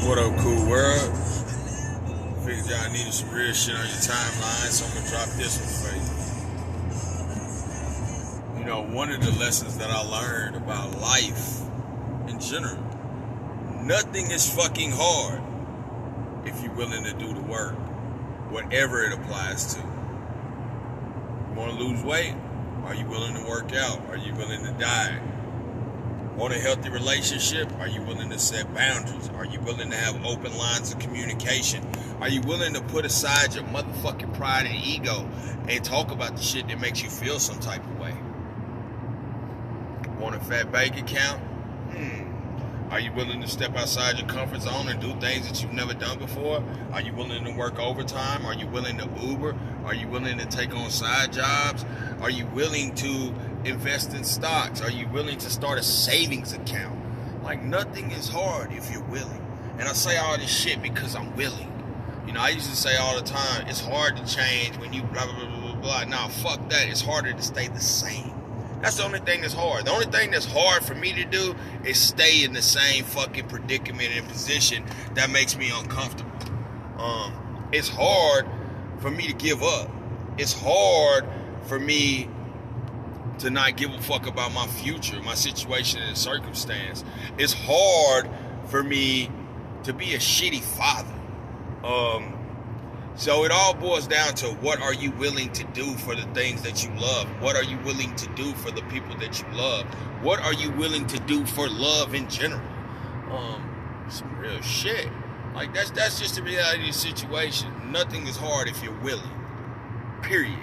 What up, cool world? Figured y'all needed some real shit on your timeline, so I'm gonna drop this one for you. You know, one of the lessons that I learned about life in general, nothing is fucking hard if you're willing to do the work, whatever it applies to. You wanna lose weight? Are you willing to work out? Are you willing to diet? Want a healthy relationship? Are you willing to set boundaries? Are you willing to have open lines of communication? Are you willing to put aside your motherfucking pride and ego and talk about the shit that makes you feel some type of way? Want a fat bank account? Are you willing to step outside your comfort zone and do things that you've never done before? Are you willing to work overtime? Are you willing to Uber? Are you willing to take on side jobs? Are you willing to invest in stocks? Are you willing to start a savings account? Like, nothing is hard if you're willing. And I say all this shit because I'm willing. You know, I used to say all the time, it's hard to change when you blah, blah, blah, blah, blah. Nah, fuck that. It's harder to stay the same. That's the only thing that's hard. The only thing that's hard for me to do is stay in the same fucking predicament and position that makes me uncomfortable. It's hard for me to give up. It's hard for me to not give a fuck about my future, my situation and circumstance. It's hard for me to be a shitty father. So it all boils down to, what are you willing to do for the things that you love? What are you willing to do for the people that you love? What are you willing to do for love in general? Some real shit. Like, that's just the reality of the situation. Nothing is hard if you're willing. Period.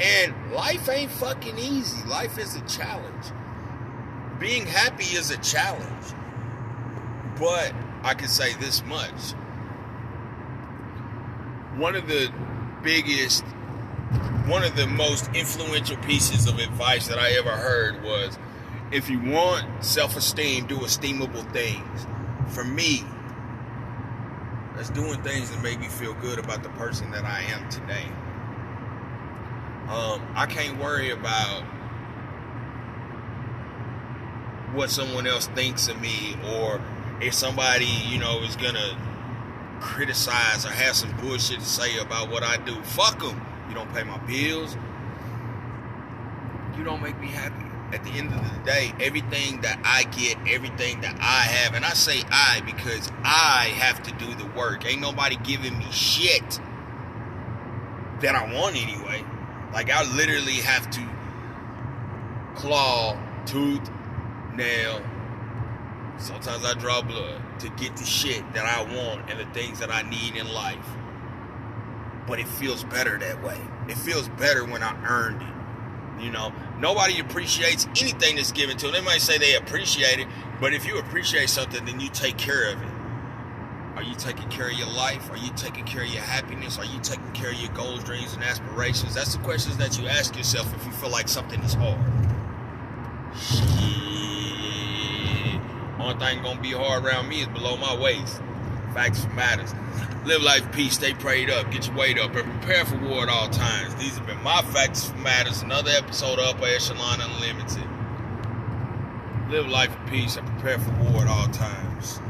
And life ain't fucking easy. Life is a challenge. Being happy is a challenge. But I can say this much. One of the most influential pieces of advice that I ever heard was, if you want self-esteem, do esteemable things. For me, that's doing things that make me feel good about the person that I am today. I can't worry about what someone else thinks of me, or if somebody, is gonna criticize or have some bullshit to say about what I do. Fuck them. You don't pay my bills. You don't make me happy. At the end of the day, everything that I get, everything that I have, and I say I because I have to do the work. Ain't nobody giving me shit that I want anyway. Like, I literally have to claw, tooth, nail. Sometimes I draw blood to get the shit that I want and the things that I need in life. But it feels better that way. It feels better when I earned it. Nobody appreciates anything that's given to them. They might say they appreciate it, but if you appreciate something, then you take care of it. Are you taking care of your life? Are you taking care of your happiness? Are you taking care of your goals, dreams, and aspirations? That's the questions that you ask yourself if you feel like something is hard. Shit. Only thing gonna be hard around me is below my waist. Facts matters. Live life, peace, stay prayed up, get your weight up, and prepare for war at all times. These have been my Facts Matters, another episode of Upper Echelon Unlimited. Live life in peace and prepare for war at all times.